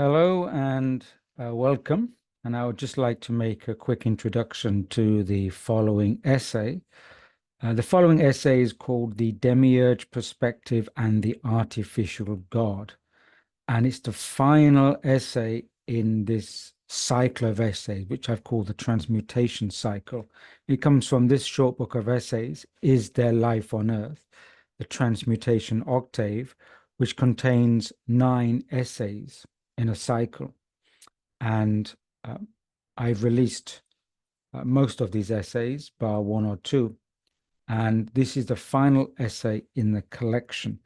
Hello and welcome. And I would just like to make a quick introduction to the following essay. The following essay is called The Demiurge Perspective and the Artificial God. And it's the final essay in this cycle of essays, which I've called the Transmutation Cycle. It comes from this short book of essays, Is There Life on Earth? The Transmutation Octave, which contains 9 essays in a cycle. And I've released most of these essays, bar 1 or 2. And this is the final essay in the collection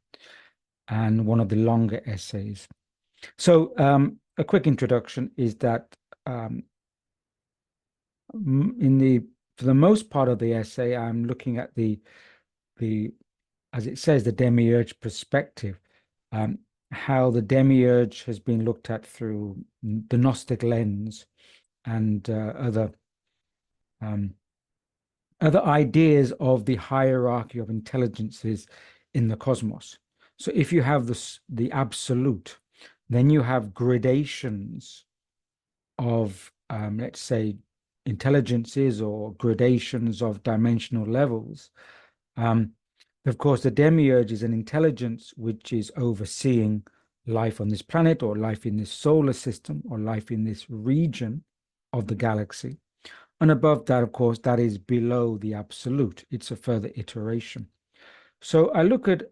and one of the longer essays. So a quick introduction is that for the most part of the essay, I'm looking at the as it says, the Demiurge perspective, how the Demiurge has been looked at through the Gnostic lens and other ideas of the hierarchy of intelligences in the cosmos. So if you have the absolute, then you have gradations of, let's say, intelligences or gradations of dimensional levels. Of course, the Demiurge is an intelligence which is overseeing life on this planet or life in this solar system or life in this region of the galaxy. And above that, of course, that is below the absolute. It's a further iteration. So I look at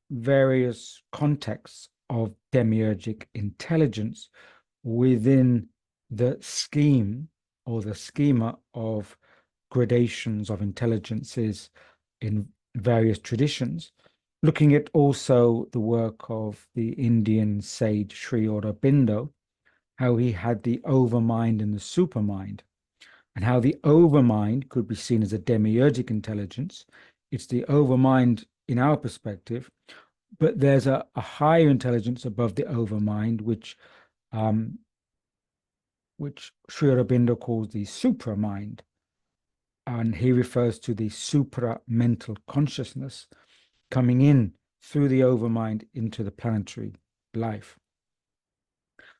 various contexts of demiurgic intelligence within the scheme or the schema of gradations of intelligences in various traditions, looking at also the work of the Indian sage Sri Aurobindo, how he had the overmind and the supermind, and how the overmind could be seen as a demiurgic intelligence. It's the overmind in our perspective, but there's a higher intelligence above the overmind, which Sri Aurobindo calls the supramind. And he refers to the supra-mental consciousness coming in through the overmind into the planetary life.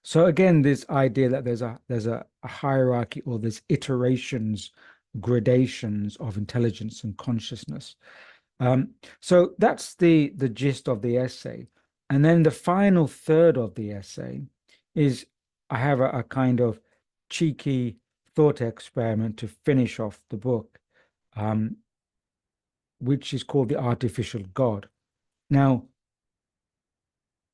So again, this idea that there's a hierarchy or there's iterations, gradations of intelligence and consciousness. So that's the gist of the essay. And then the final third of the essay is I have a kind of cheeky thought experiment to finish off the book, which is called The Artificial God. Now,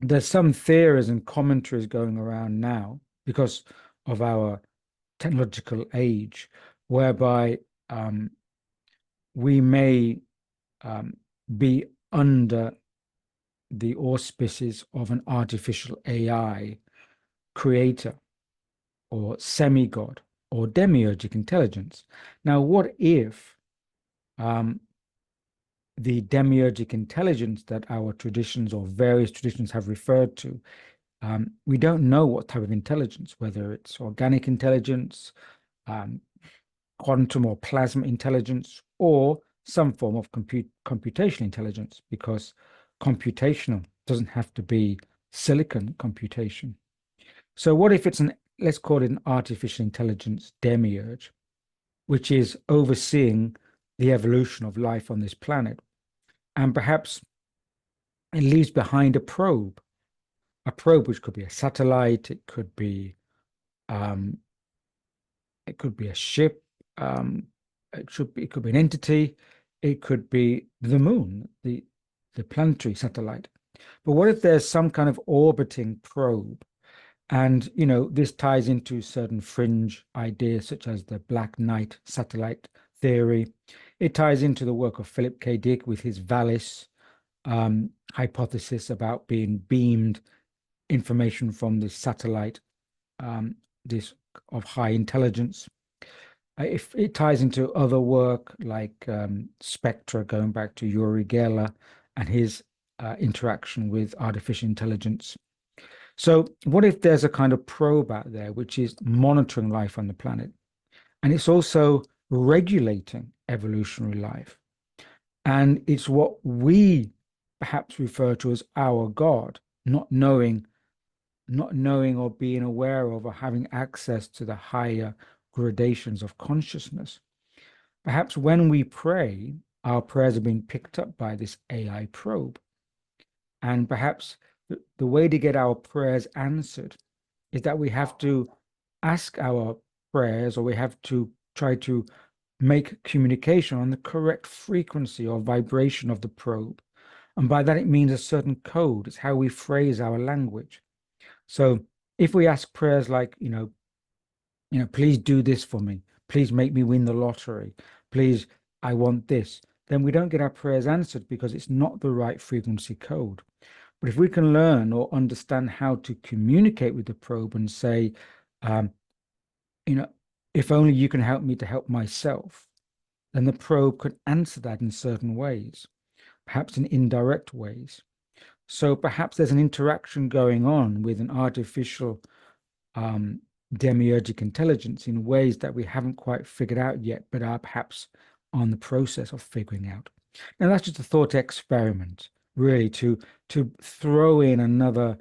there's some theories and commentaries going around now because of our technological age, whereby we may be under the auspices of an artificial AI creator or semi-god or demiurgic intelligence. Now, what if the demiurgic intelligence that our traditions or various traditions have referred to, we don't know what type of intelligence, whether it's organic intelligence, quantum or plasma intelligence, or some form of computational intelligence, because computational doesn't have to be silicon computation. So what if it's let's call it an artificial intelligence demiurge, which is overseeing the evolution of life on this planet, and perhaps it leaves behind a probe which could be a satellite, it could be a ship, it could be an entity, it could be the moon, the planetary satellite. But what if there's some kind of orbiting probe? And, this ties into certain fringe ideas such as the Black Knight satellite theory. It ties into the work of Philip K. Dick with his Valis hypothesis about being beamed information from this satellite, this of high intelligence. If it ties into other work like Spectra, going back to Uri Geller and his interaction with artificial intelligence. So what if there's a kind of probe out there which is monitoring life on the planet, and it's also regulating evolutionary life, and it's what we perhaps refer to as our God, not knowing not knowing or being aware of or having access to the higher gradations of consciousness. Perhaps when we pray, our prayers are being picked up by this AI probe. And perhaps the way to get our prayers answered is that we have to ask our prayers, or we have to try to make communication on the correct frequency or vibration of the probe. And by that, it means a certain code. It's how we phrase our language. So if we ask prayers like, please do this for me, please make me win the lottery, please, I want this, then we don't get our prayers answered because it's not the right frequency code. But if we can learn or understand how to communicate with the probe and say, if only you can help me to help myself, then the probe could answer that in certain ways, perhaps in indirect ways. So perhaps there's an interaction going on with an artificial demiurgic intelligence in ways that we haven't quite figured out yet, but are perhaps on the process of figuring out. And that's just a thought experiment, really, to throw in another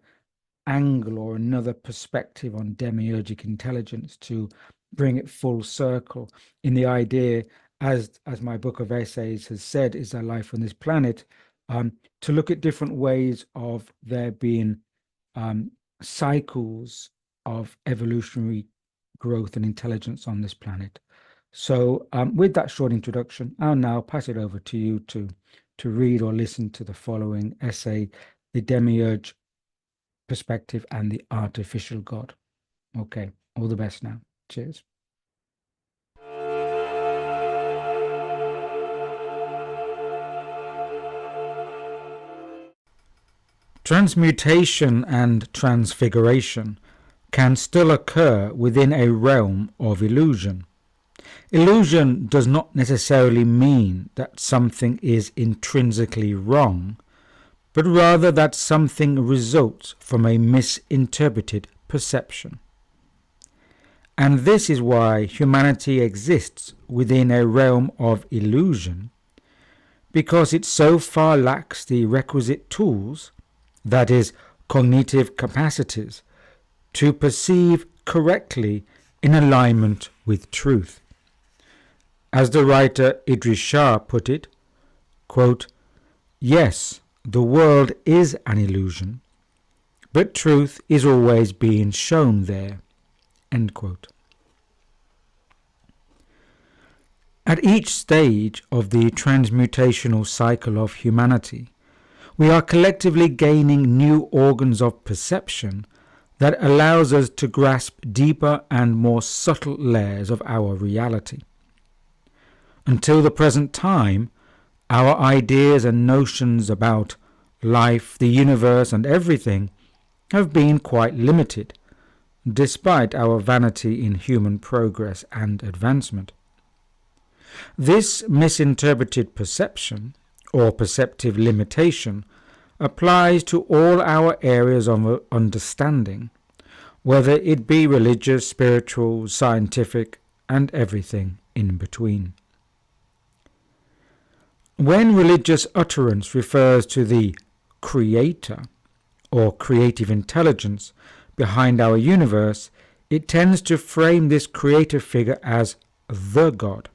angle or another perspective on demiurgic intelligence, to bring it full circle in the idea, as my book of essays has said, Is There Life on This Planet? To look at different ways of there being cycles of evolutionary growth and intelligence on this planet. So with that short introduction, I'll now pass it over to you to read or listen to the following essay, The Demiurge Perspective and the Artificial God. Okay, all the best now. Cheers. Transmutation and transfiguration can still occur within a realm of illusion. Illusion does not necessarily mean that something is intrinsically wrong, but rather that something results from a misinterpreted perception. And this is why humanity exists within a realm of illusion, because it so far lacks the requisite tools, that is, cognitive capacities, to perceive correctly in alignment with truth. As the writer Idris Shah put it, quote, "Yes, the world is an illusion, but truth is always being shown there." End quote. At each stage of the transmutational cycle of humanity, we are collectively gaining new organs of perception that allows us to grasp deeper and more subtle layers of our reality. Until the present time, our ideas and notions about life, the universe, and everything have been quite limited, despite our vanity in human progress and advancement. This misinterpreted perception, or perceptive limitation, applies to all our areas of understanding, whether it be religious, spiritual, scientific, and everything in between. When religious utterance refers to the Creator, or creative intelligence, behind our universe, it tends to frame this creative figure as the God.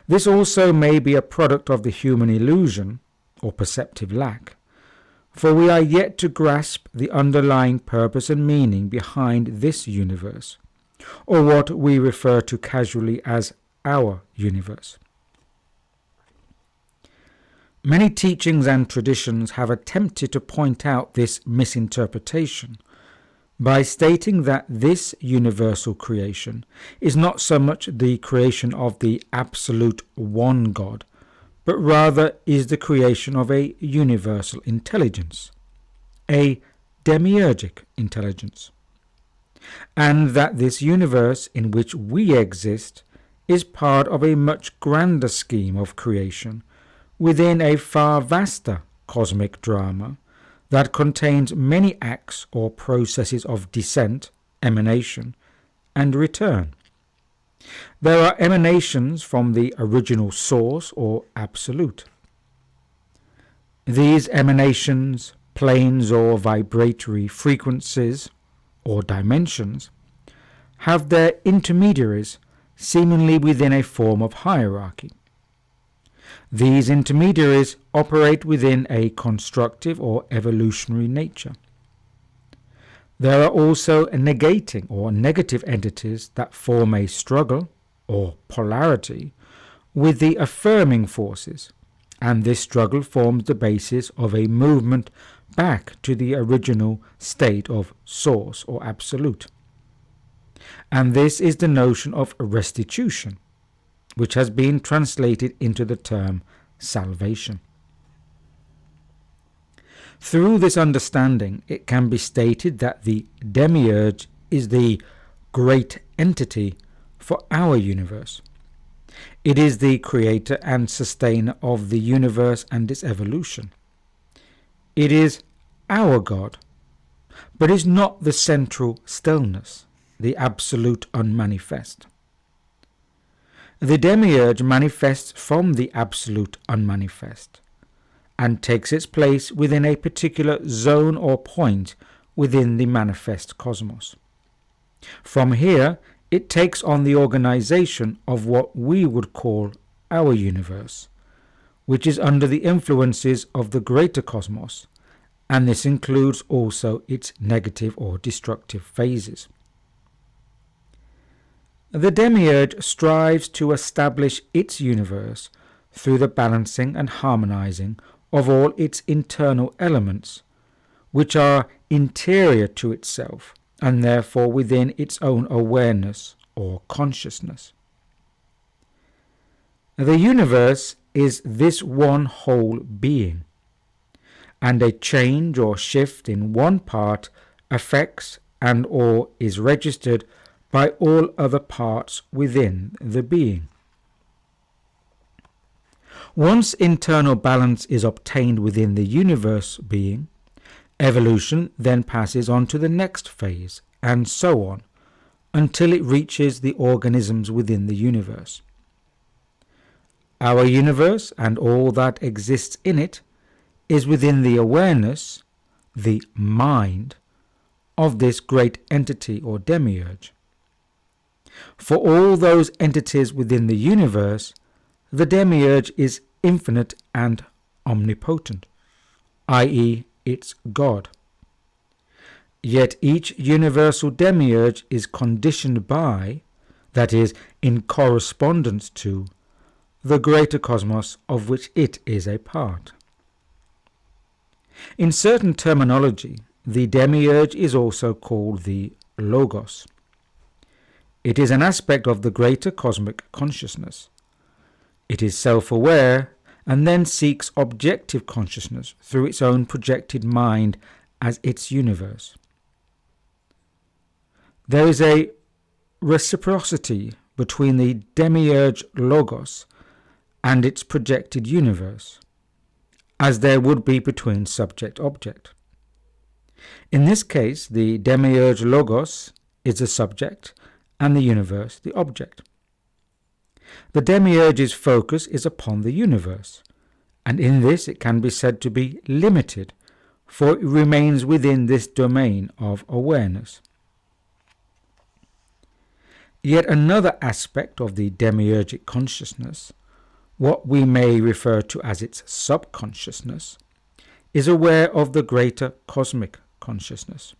This also may be a product of the human illusion, or perceptive lack, for we are yet to grasp the underlying purpose and meaning behind this universe, or what we refer to casually as our universe. Many teachings and traditions have attempted to point out this misinterpretation by stating that this universal creation is not so much the creation of the absolute one God, but rather is the creation of a universal intelligence, a demiurgic intelligence, and that this universe in which we exist is part of a much grander scheme of creation within a far vaster cosmic drama that contains many acts or processes of descent, emanation, and return. There are emanations from the original source or absolute. These emanations planes or vibratory frequencies or dimensions, have their intermediaries seemingly within a form of hierarchy. These intermediaries operate within a constructive or evolutionary nature. There are also negating or negative entities that form a struggle or polarity with the affirming forces, and this struggle forms the basis of a movement back to the original state of source or absolute. And this is the notion of restitution, which has been translated into the term salvation. Through this understanding, it can be stated that the Demiurge is the great entity for our universe. It is the creator and sustainer of the universe and its evolution. It is our God, but is not the central stillness, the absolute unmanifest. The Demiurge manifests from the absolute unmanifest and takes its place within a particular zone or point within the manifest cosmos. From here, it takes on the organization of what we would call our universe, which is under the influences of the greater cosmos, and this includes also its negative or destructive phases. The Demiurge strives to establish its universe through the balancing and harmonizing of all its internal elements, which are interior to itself and therefore within its own awareness or consciousness. The universe is this one whole being, and a change or shift in one part affects and or is registered by all other parts within the being. Once internal balance is obtained within the universe being, evolution then passes on to the next phase, and so on, until it reaches the organisms within the universe. Our universe and all that exists in it is within the awareness, the mind, of this great entity or Demiurge. For all those entities within the universe, the Demiurge is infinite and omnipotent, i.e., its God. Yet each universal Demiurge is conditioned by, that is, in correspondence to, the greater cosmos of which it is a part. In certain terminology, the Demiurge is also called the Logos. It is an aspect of the greater cosmic consciousness. It is self-aware and then seeks objective consciousness through its own projected mind as its universe. There is a reciprocity between the Demiurge Logos and its projected universe, as there would be between subject-object. In this case, the Demiurge Logos is the subject and the universe the object. The Demiurge's focus is upon the universe, and in this it can be said to be limited, for it remains within this domain of awareness. Yet another aspect of the demiurgic consciousness, what we may refer to as its subconsciousness, is aware of the greater cosmic consciousness.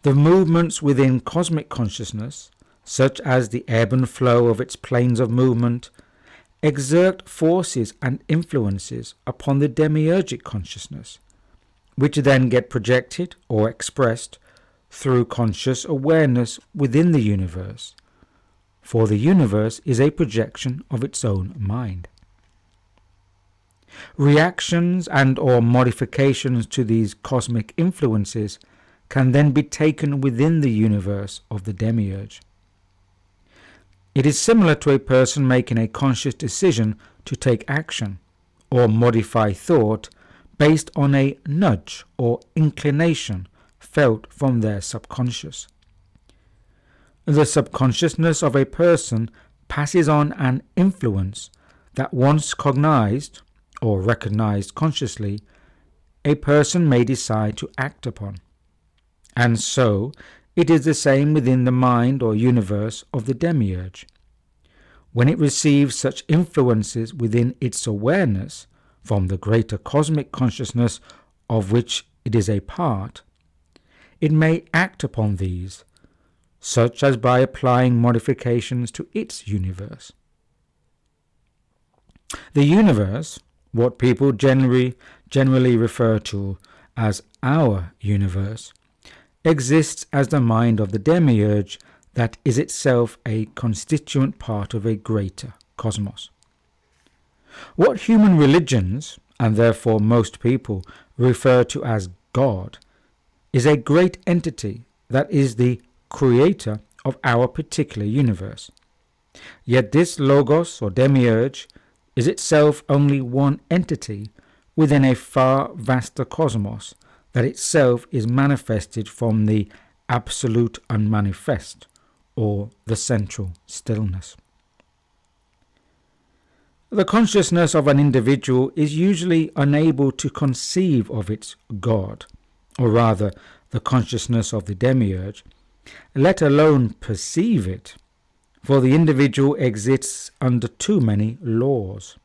The movements within cosmic consciousness, such as the ebb and flow of its planes of movement, exert forces and influences upon the demiurgic consciousness, which then get projected or expressed through conscious awareness within the universe, for the universe is a projection of its own mind. Reactions and or modifications to these cosmic influences can then be taken within the universe of the Demiurge. It is similar to a person making a conscious decision to take action or modify thought based on a nudge or inclination felt from their subconscious. The subconsciousness of a person passes on an influence that once cognized or recognized consciously a person may decide to act upon. And so it is the same within the mind or universe of the Demiurge. When it receives such influences within its awareness from the greater cosmic consciousness of which it is a part, it may act upon these, such as by applying modifications to its universe. The universe, what people generally refer to as our universe, exists as the mind of the Demiurge that is itself a constituent part of a greater cosmos. What human religions, and therefore most people, refer to as God, is a great entity that is the creator of our particular universe. Yet this Logos or Demiurge is itself only one entity within a far vaster cosmos that itself is manifested from the absolute unmanifest, or the central stillness. The consciousness of an individual is usually unable to conceive of its God, or rather the consciousness of the Demiurge, let alone perceive it, for the individual exists under too many laws.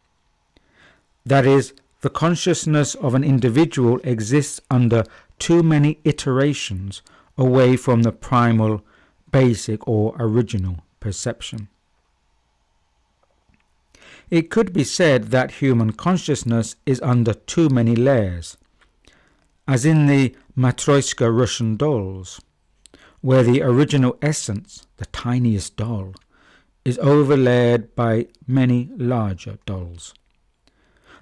That is, the consciousness of an individual exists under too many iterations away from the primal, basic or original perception. It could be said that human consciousness is under too many layers, as in the Matryoshka Russian dolls, where the original essence, the tiniest doll, is overlaid by many larger dolls.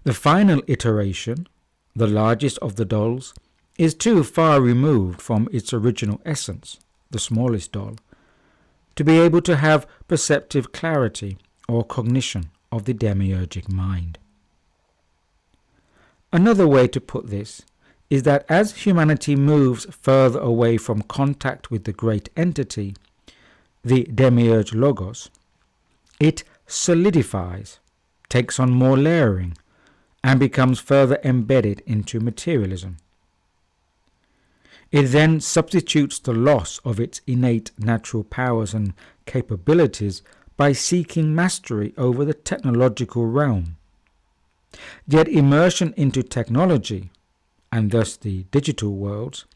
The final iteration, the largest of the dolls, is too far removed from its original essence, the smallest doll, to be able to have perceptive clarity or cognition of the demiurgic mind. Another way to put this is that as humanity moves further away from contact with the great entity, the Demiurge Logos, it solidifies, takes on more layering, and becomes further embedded into materialism. It then substitutes the loss of its innate natural powers and capabilities by seeking mastery over the technological realm. Yet immersion into technology, and thus the digital worlds,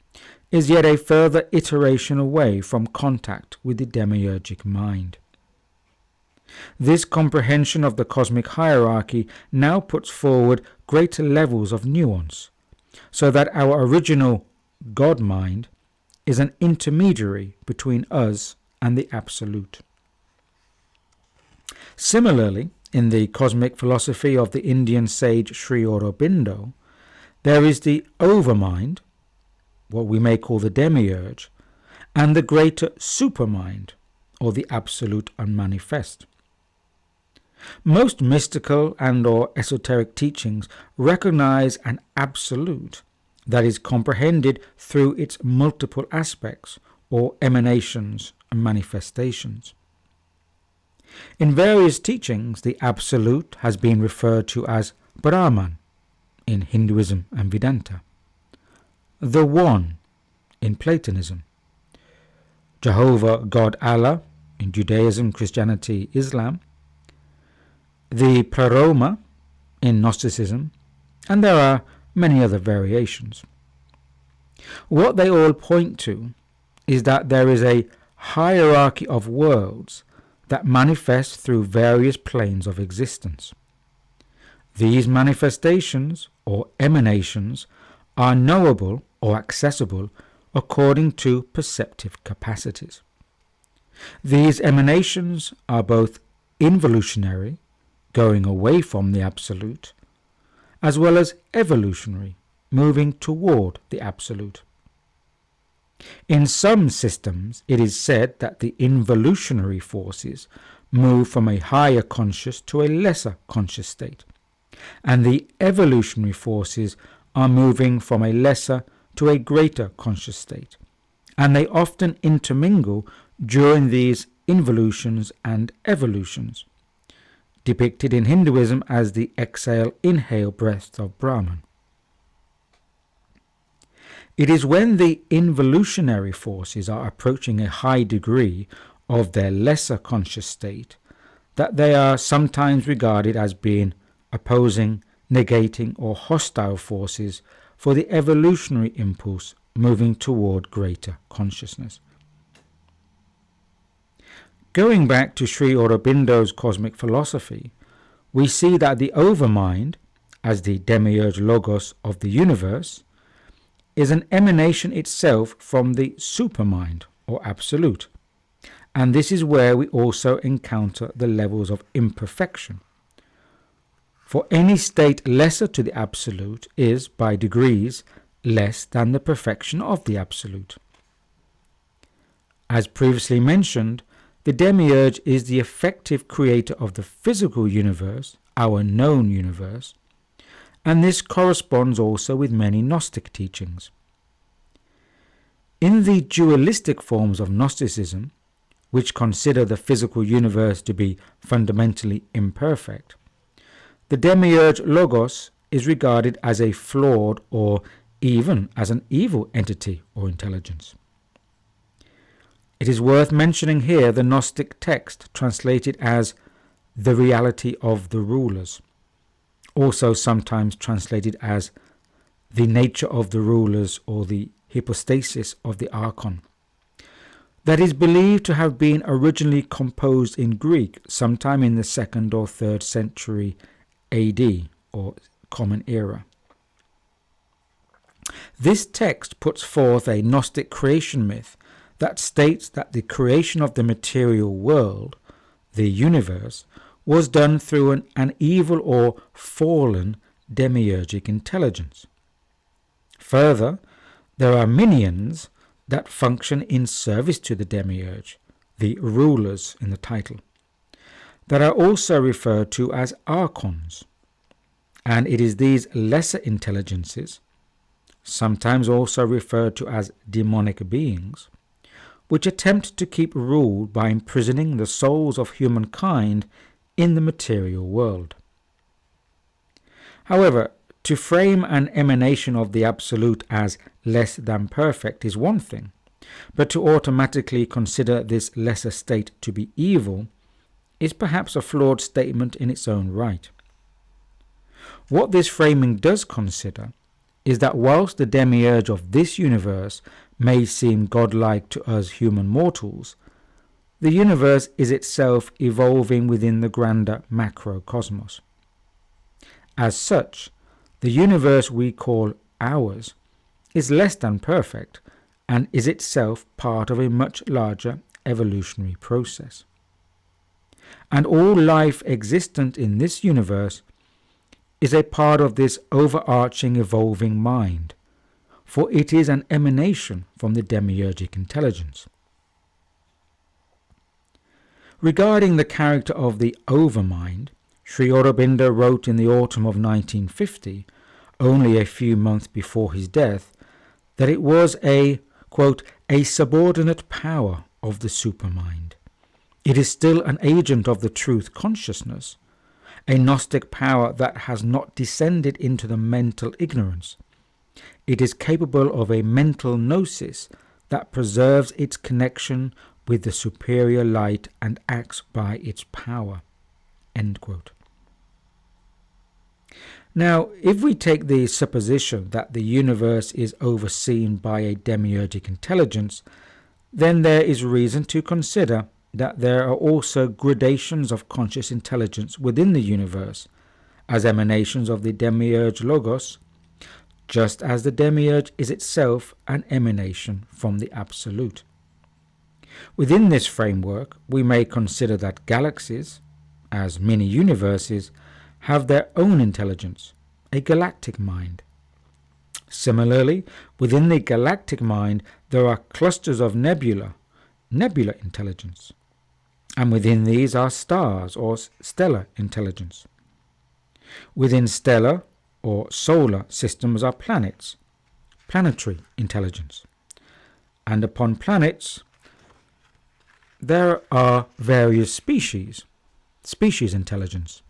is yet a further iteration away from contact with the demiurgic mind. This comprehension of the cosmic hierarchy now puts forward greater levels of nuance, so that our original God mind is an intermediary between us and the Absolute. Similarly, in the cosmic philosophy of the Indian sage Sri Aurobindo, there is the overmind, what we may call the demiurge, and the greater supermind, or the absolute unmanifest. Most mystical and or esoteric teachings recognize an absolute that is comprehended through its multiple aspects or emanations and manifestations. In various teachings, the absolute has been referred to as Brahman in Hinduism and Vedanta, the One in Platonism, Jehovah God Allah in Judaism, Christianity, Islam, the Pleroma in Gnosticism, and there are many other variations. What they all point to is that there is a hierarchy of worlds that manifest through various planes of existence. These manifestations or emanations are knowable or accessible according to perceptive capacities. These emanations are both involutionary, going away from the Absolute, as well as evolutionary, moving toward the Absolute. In some systems, it is said that the involutionary forces move from a higher conscious to a lesser conscious state, and the evolutionary forces are moving from a lesser to a greater conscious state, and they often intermingle during these involutions and evolutions, depicted in Hinduism as the exhale-inhale breath of Brahman. It is when the involutionary forces are approaching a high degree of their lesser conscious state that they are sometimes regarded as being opposing, negating, or hostile forces for the evolutionary impulse moving toward greater consciousness. Going back to Sri Aurobindo's cosmic philosophy, we see that the overmind, as the demiurge logos of the universe, is an emanation itself from the supermind or absolute, and this is where we also encounter the levels of imperfection. For any state lesser to the absolute is, by degrees, less than the perfection of the absolute. As previously mentioned, the demiurge is the effective creator of the physical universe, our known universe, and this corresponds also with many Gnostic teachings. In the dualistic forms of Gnosticism, which consider the physical universe to be fundamentally imperfect, the demiurge logos is regarded as a flawed or even as an evil entity or intelligence. It is worth mentioning here the Gnostic text translated as the reality of the rulers, also sometimes translated as the nature of the rulers or the hypostasis of the archon, that is believed to have been originally composed in Greek sometime in the 2nd or 3rd century AD or Common Era. This text puts forth a Gnostic creation myth that states that the creation of the material world, the universe, was done through an evil or fallen demiurgic intelligence. Further, there are minions that function in service to the demiurge, the rulers in the title, that are also referred to as archons, and it is these lesser intelligences, sometimes also referred to as demonic beings, which attempt to keep rule by imprisoning the souls of humankind in the material world. However, to frame an emanation of the absolute as less than perfect is one thing, but to automatically consider this lesser state to be evil is perhaps a flawed statement in its own right. What this framing does consider is that whilst the demiurge of this universe may seem godlike to us human mortals, the universe is itself evolving within the grander macrocosmos. As such, the universe we call ours is less than perfect and is itself part of a much larger evolutionary process. And all life existent in this universe is a part of this overarching evolving mind, for it is an emanation from the demiurgic intelligence. Regarding the character of the overmind, Sri Aurobindo wrote in the autumn of 1950, only a few months before his death, that it was a, quote, a subordinate power of the supermind. It is still an agent of the truth consciousness, a Gnostic power that has not descended into the mental ignorance. It is capable of a mental gnosis that preserves its connection with the superior light and acts by its power. End quote. Now, if we take the supposition that the universe is overseen by a demiurgic intelligence, then there is reason to consider that there are also gradations of conscious intelligence within the universe, as emanations of the demiurge logos, just as the demiurge is itself an emanation from the absolute. Within this framework, we may consider that galaxies, as mini-universes, have their own intelligence, a galactic mind. Similarly, within the galactic mind, there are clusters of nebular intelligence, and within these are stars or stellar intelligence. Within stellar or solar systems are planets, planetary intelligence, and upon planets there are various species intelligence.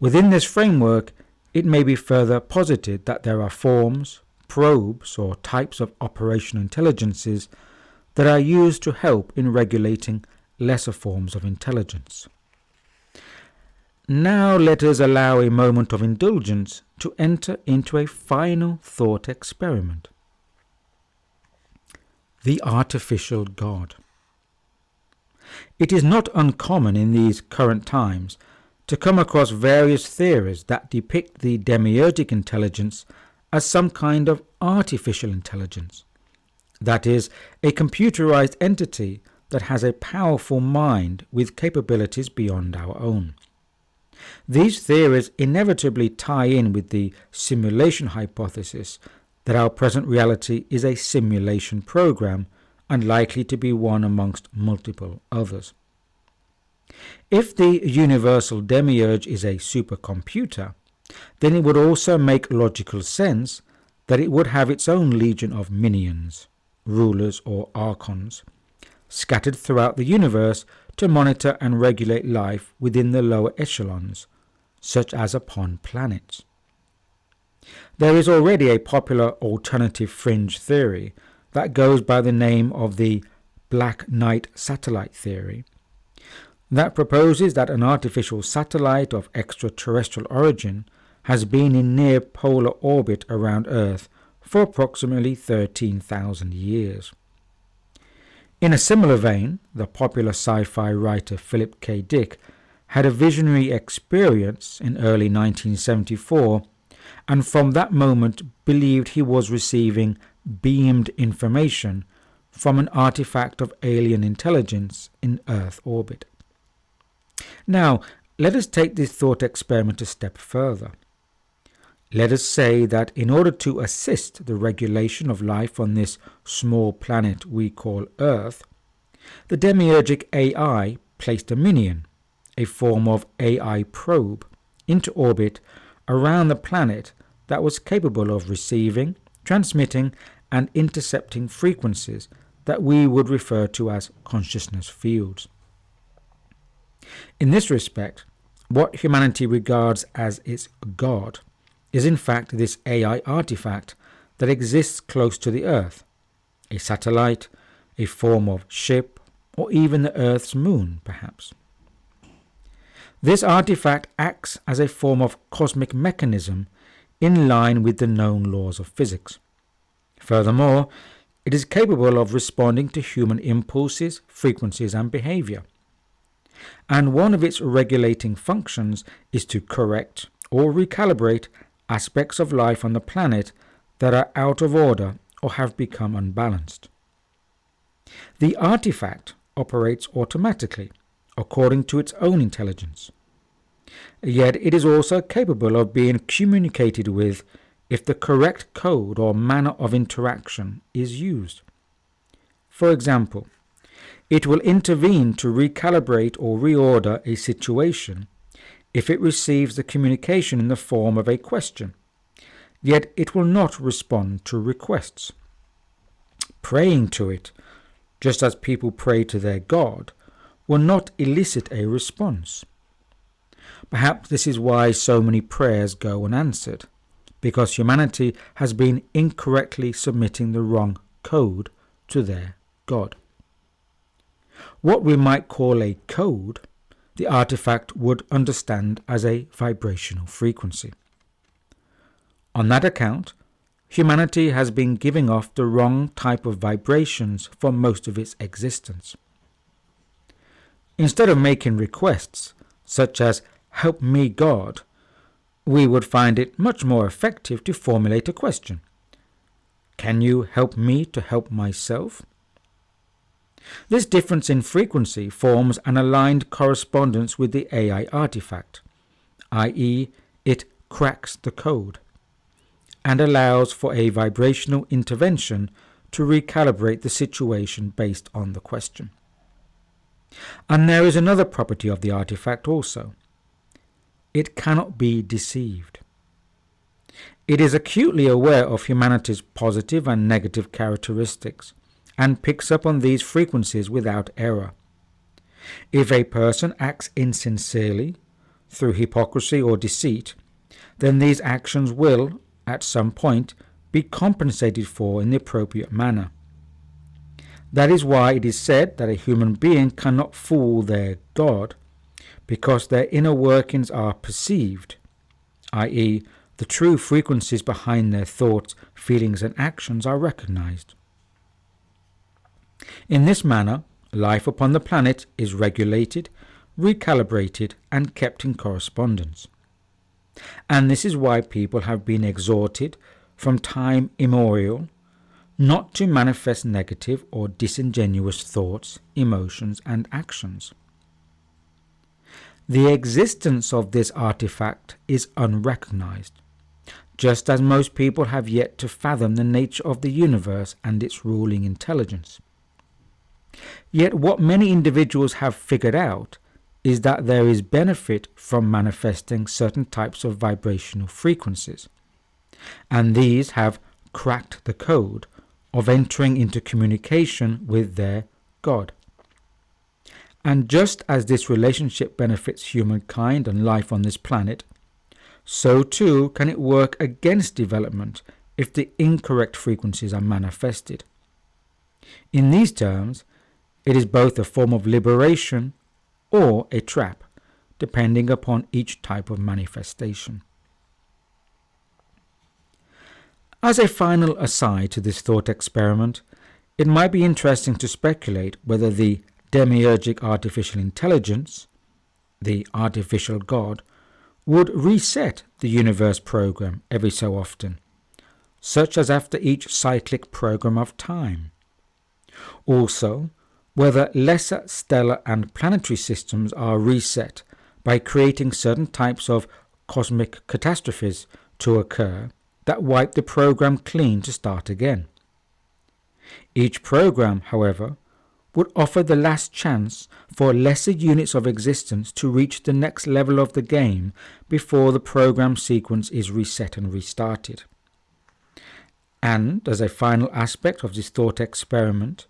Within this framework, it may be further posited that there are forms, probes or types of operational intelligences that are used to help in regulating lesser forms of intelligence. Now let us allow a moment of indulgence to enter into a final thought experiment. The artificial God. It is not uncommon in these current times to come across various theories that depict the demiurgic intelligence as some kind of artificial intelligence. That is, a computerized entity that has a powerful mind with capabilities beyond our own. These theories inevitably tie in with the simulation hypothesis that our present reality is a simulation program and likely to be one amongst multiple others. If the universal demiurge is a supercomputer, then it would also make logical sense that it would have its own legion of minions, rulers or archons, scattered throughout the universe to monitor and regulate life within the lower echelons, such as upon planets. There is already a popular alternative fringe theory that goes by the name of the Black Knight satellite theory, that proposes that an artificial satellite of extraterrestrial origin has been in near polar orbit around Earth for approximately 13,000 years. In a similar vein, the popular sci-fi writer Philip K. Dick had a visionary experience in early 1974, and from that moment believed he was receiving beamed information from an artifact of alien intelligence in Earth orbit. Now, let us take this thought experiment a step further. Let us say that in order to assist the regulation of life on this small planet we call Earth, the demiurgic AI placed a minion, a form of AI probe, into orbit around the planet that was capable of receiving, transmitting, and intercepting frequencies that we would refer to as consciousness fields. In this respect, what humanity regards as its God is in fact this AI artifact that exists close to the Earth, a satellite, a form of ship, or even the Earth's moon, perhaps. This artifact acts as a form of cosmic mechanism in line with the known laws of physics. Furthermore, it is capable of responding to human impulses, frequencies, and behavior. And one of its regulating functions is to correct or recalibrate aspects of life on the planet that are out of order or have become unbalanced. The artifact operates automatically, according to its own intelligence. Yet it is also capable of being communicated with if the correct code or manner of interaction is used. For example, it will intervene to recalibrate or reorder a situation if it receives the communication in the form of a question, yet it will not respond to requests. Praying to it, just as people pray to their God, will not elicit a response. Perhaps this is why so many prayers go unanswered, because humanity has been incorrectly submitting the wrong code to their God. What we might call a code, the artifact would understand as a vibrational frequency. On that account, humanity has been giving off the wrong type of vibrations for most of its existence. Instead of making requests, such as, "Help me, God," we would find it much more effective to formulate a question. "Can you help me to help myself?" This difference in frequency forms an aligned correspondence with the AI artifact, i.e., it cracks the code, and allows for a vibrational intervention to recalibrate the situation based on the question. And there is another property of the artifact also. It cannot be deceived. It is acutely aware of humanity's positive and negative characteristics, and picks up on these frequencies without error. If a person acts insincerely, through hypocrisy or deceit, then these actions will, at some point, be compensated for in the appropriate manner. That is why it is said that a human being cannot fool their God, because their inner workings are perceived, i.e., the true frequencies behind their thoughts, feelings, and actions are recognized. In this manner, life upon the planet is regulated, recalibrated, and kept in correspondence. And this is why people have been exhorted from time immemorial not to manifest negative or disingenuous thoughts, emotions, and actions. The existence of this artifact is unrecognized, just as most people have yet to fathom the nature of the universe and its ruling intelligence. Yet what many individuals have figured out is that there is benefit from manifesting certain types of vibrational frequencies, and these have cracked the code of entering into communication with their God. And just as this relationship benefits humankind and life on this planet, so too can it work against development if the incorrect frequencies are manifested. In these terms, it is both a form of liberation or a trap, depending upon each type of manifestation. As a final aside to this thought experiment, it might be interesting to speculate whether the demiurgic artificial intelligence, the artificial God, would reset the universe program every so often, such as after each cyclic program of time. Also, whether lesser stellar and planetary systems are reset by creating certain types of cosmic catastrophes to occur that wipe the program clean to start again. Each program, however, would offer the last chance for lesser units of existence to reach the next level of the game before the program sequence is reset and restarted. And as a final aspect of this thought experiment,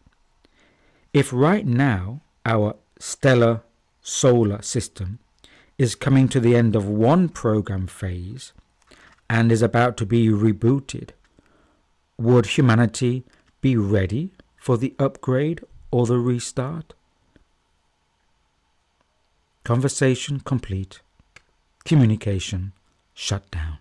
if right now our stellar solar system is coming to the end of one program phase and is about to be rebooted, would humanity be ready for the upgrade or the restart? Conversation complete. Communication shut down.